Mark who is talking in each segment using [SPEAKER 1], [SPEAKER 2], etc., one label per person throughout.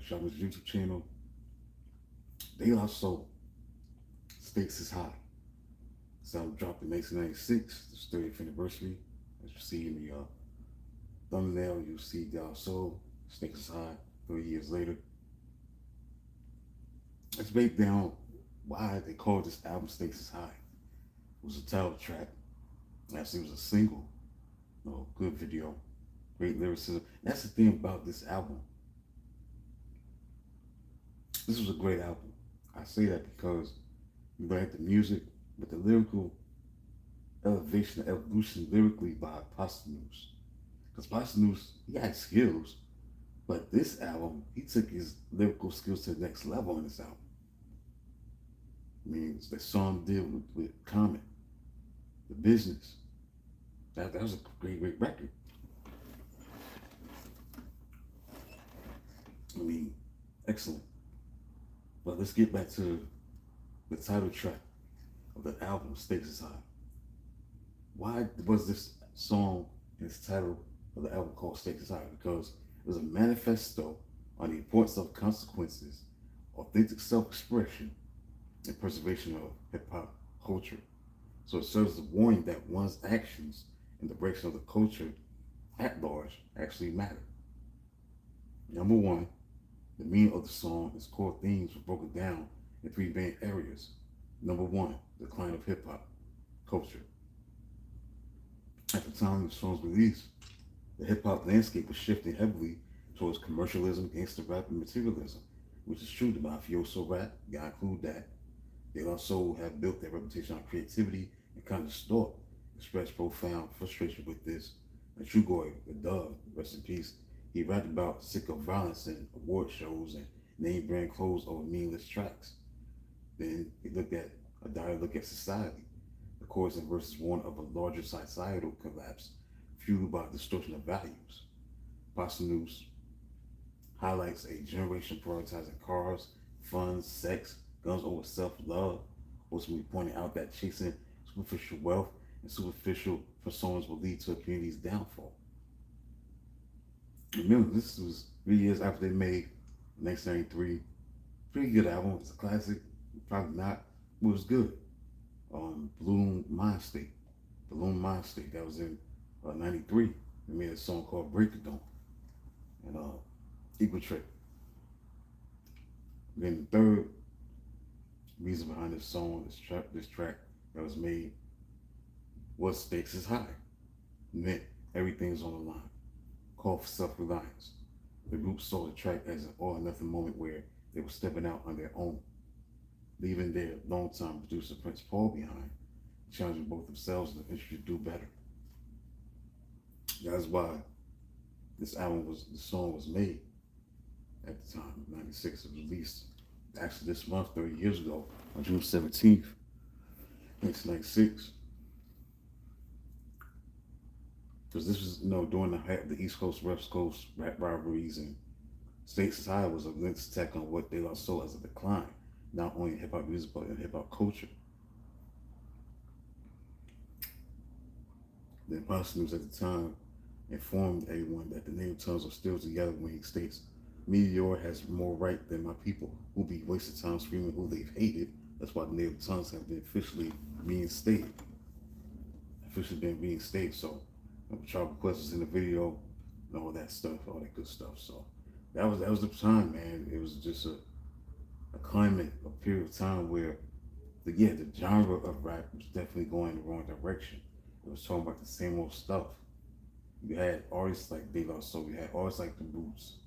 [SPEAKER 1] Shop his YouTube channel. They also stakes is high. This album dropped in 1996, this 30th anniversary. As you see in the thumbnail, you see De La Soul, stakes is high 30 years later. Let's break down why they called this album Stakes is High. It was a title track. Actually, it was a single. Good video, great lyricism. That's the thing about this album. This was a great album. I say that because you like the music, but the lyrical elevation, the evolution lyrically by Posdnuos. Because Posdnuos, he had skills, but this album, he took his lyrical skills to the next level on this album. I mean, the song deal with Common, the business. That was a great record. I mean, excellent. But let's get back to the title track of the album, Stakes is High. Why was this song and its title of the album called Stakes is High? Because it was a manifesto on the importance of consequences, authentic self-expression, and preservation of hip-hop culture. So it serves as a warning that one's actions and the direction of the culture at large actually matter. Number one, the meaning of the song, its core themes were broken down in three main areas. Number one, decline of hip hop culture. At the time the song's release, the hip hop landscape was shifting heavily towards commercialism, gangster rap, and materialism, which is true. The mafioso rap, gotta include that. They also have built their reputation on creativity and conscious thought, expressed profound frustration with this. And Trugoy, the Dove, rest in peace, he rapped about sick of violence and award shows and name brand clothes over meaningless tracks. Then he looked at a dire look at society. The chorus and verses warn of a larger societal collapse fueled by distortion of values. Posdnuos highlights a generation prioritizing cars, fun, sex, guns over self-love, ultimately pointing out that chasing superficial wealth and superficial personas will lead to a community's downfall. Remember, this was 3 years after they made 1993. Pretty good album. It's a classic. Probably not. But it was good. Bloom Mind State. Bloom Mind State. That was in 93. They made a song called Break It Down. And Equal Trick. Then the third reason behind this song, this track that was made was Stakes is High. It meant everything's on the line. Call for self-reliance. The group saw the track as an all or nothing moment where they were stepping out on their own, leaving their longtime producer Prince Paul behind, challenging both themselves and the industry to do better. That's why the song was made at the time, 96. It was released actually this month, 30 years ago, on June 17th, 1996. Because this was, during the East Coast, West Coast rap rivalries, and Stakes High was a lynx attack on what they saw as a decline, not only in hip hop music, but in hip hop culture. Then Posdnuos at the time informed everyone that the native tongues are still together when he states, Meteor has more right than my people who be wasting time screaming who they've hated. That's why the native tongues have been officially reinstated. So Tribe Quest was in the video and all that stuff, all that good stuff. So that was the time, man. It was just a climate, a period of time where the genre of rap was definitely going in the wrong direction. It was talking about the same old stuff. You had artists like De La Soul, you had artists like The Roots,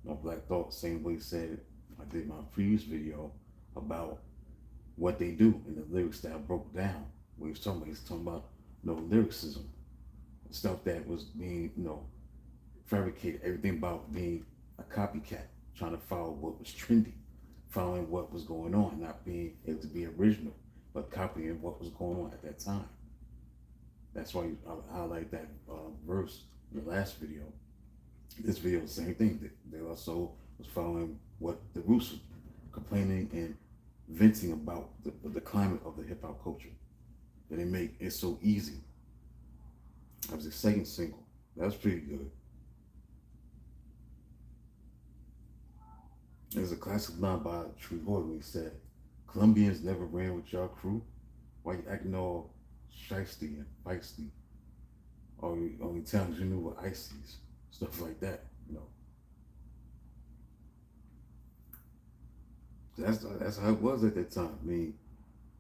[SPEAKER 1] Black Thought, same way said I did my previous video about what they do in the lyrics that I broke down. What he's talking about lyricism, stuff that was being, fabricated, everything about being a copycat, trying to follow what was trendy, following what was going on, not being able to be original, but copying what was going on at that time. That's why I highlight that verse in the last video. This video, the same thing. They also was following what the Roots were complaining and venting about the climate of the hip hop culture. That they make it so easy. That was the second single. That was pretty good. There's a classic line by True Horton. He said, Colombians never ran with y'all crew. Why you acting all shisty and feisty? Only times you knew were ices. Stuff like that, you know. That's how it was at that time. I mean,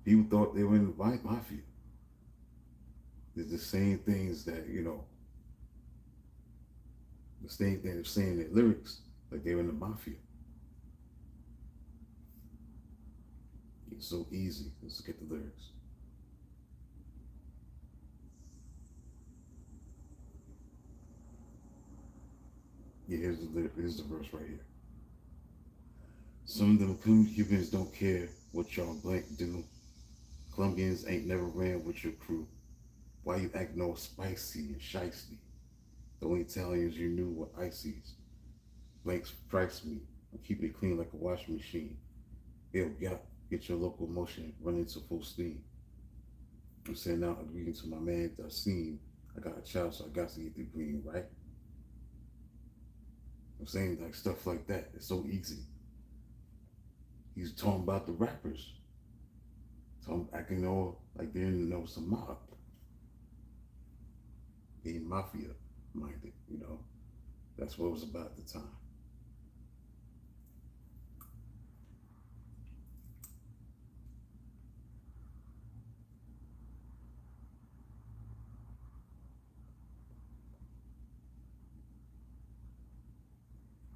[SPEAKER 1] people thought they were in the mafia. It's the same things that, the same thing they're saying in their lyrics, like they were in the mafia. It's so easy. Let's get the lyrics. Yeah, here's the verse right here. Some of them Cubans don't care what y'all blank do. Colombians ain't never ran with your crew. Why you acting all spicy and shisty? The only Italians you knew were ices. Blank strikes me. I'm keeping it clean like a washing machine. Yo, get your locomotion running to full steam. I'm saying out agreeing to my man that I've seen. I got a child, so I got to get the green, right? I'm saying like stuff like that. It's so easy. He's talking about the rappers. Talking acting all like they didn't know some mob. Being mafia minded, you know. That's what it was about at the time.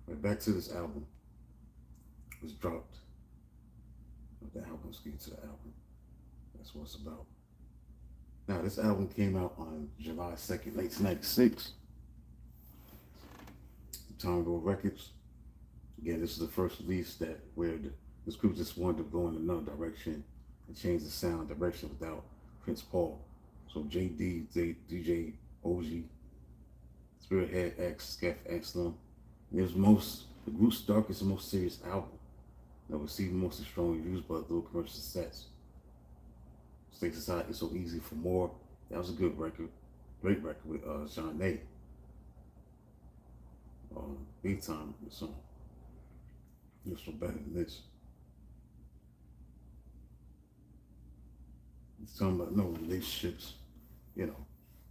[SPEAKER 1] But back to this album. It was dropped. The album, let's get to the album. That's what it's about. Now, this album came out on July 2nd, 1996. Tongo Records. Again, this is the first release that where this group just wanted to go in another direction and change the sound direction without Prince Paul. So DJ OG, Spirit X, Scaff Excellent. It was the group's darkest and most serious album that received mostly strong reviews but little commercial success. Stakes Aside, It's So Easy for More. That was a good record. Great record with Jean Nay. Big time song. This was better than this. It's talking about no relationships, you know.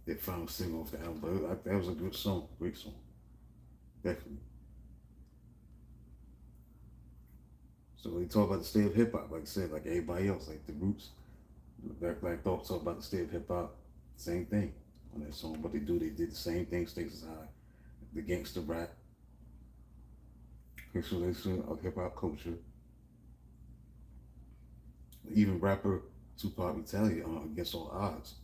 [SPEAKER 1] They found single off the album, but that was a good song, great song, definitely. So they talk about the state of hip hop, like I said, like everybody else, like the Roots, Black Thought talk about the state of hip hop, same thing on that song. What they did the same thing, Stakes High, the gangster rap, pixelation of hip hop culture. Even rapper Tupac Italia on Against All Odds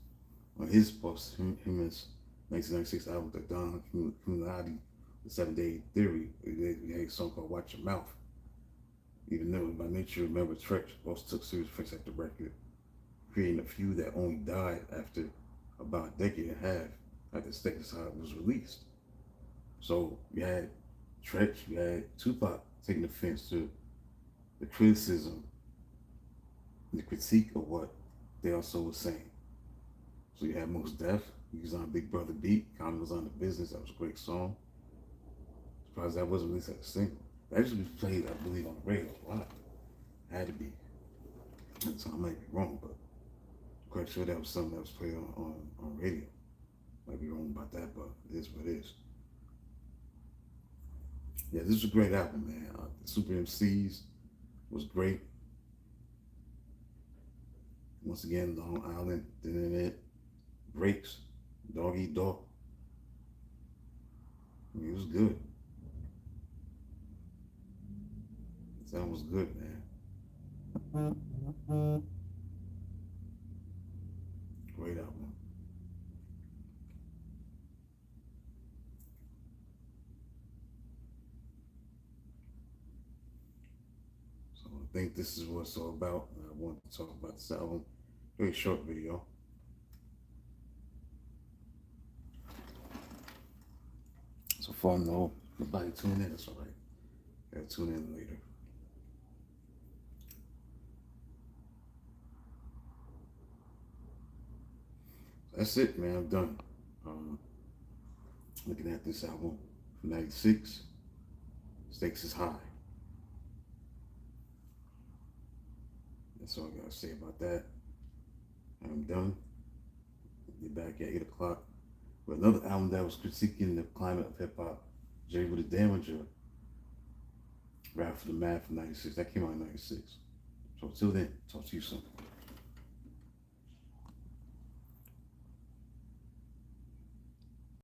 [SPEAKER 1] on his post his 1996 album, The Don Community, The 7 Day Theory. They had a song called Watch Your Mouth. Even though by nature, remember, Tretch also took serious effects at the record, creating a few that only died after about a decade and a half after Stakes High was released. So you had Tretch, you had Tupac taking offense to the criticism, the critique of what they also were saying. So you had Mos Def, he was on Big Brother Beat, Common was on The Business, that was a great song. Surprised that wasn't released as a single. That actually was played, I believe, on the radio a lot. Had to be. So I might be wrong, but I'm quite sure that was something that was played on radio. Might be wrong about that, but it is what it is. Yeah, this is a great album, man. The Super MCs was great. Once again, Long Island, Internet, Breaks, Dog Eat Dog. I mean, it was good. That was good, man. Great album. So I think this is what it's all about. I want to talk about this album. Very short video. So far, no. Nobody tune in. That's all right. Gotta tune in later. That's it, man. I'm done. Looking at this album from '96. Stakes is high. That's all I gotta say about that. I'm done. Be back at 8 o'clock with another album that was critiquing the climate of hip hop. Jay with the Damager, Rap for the Mad from '96. That came out in '96. So until then, talk to you soon.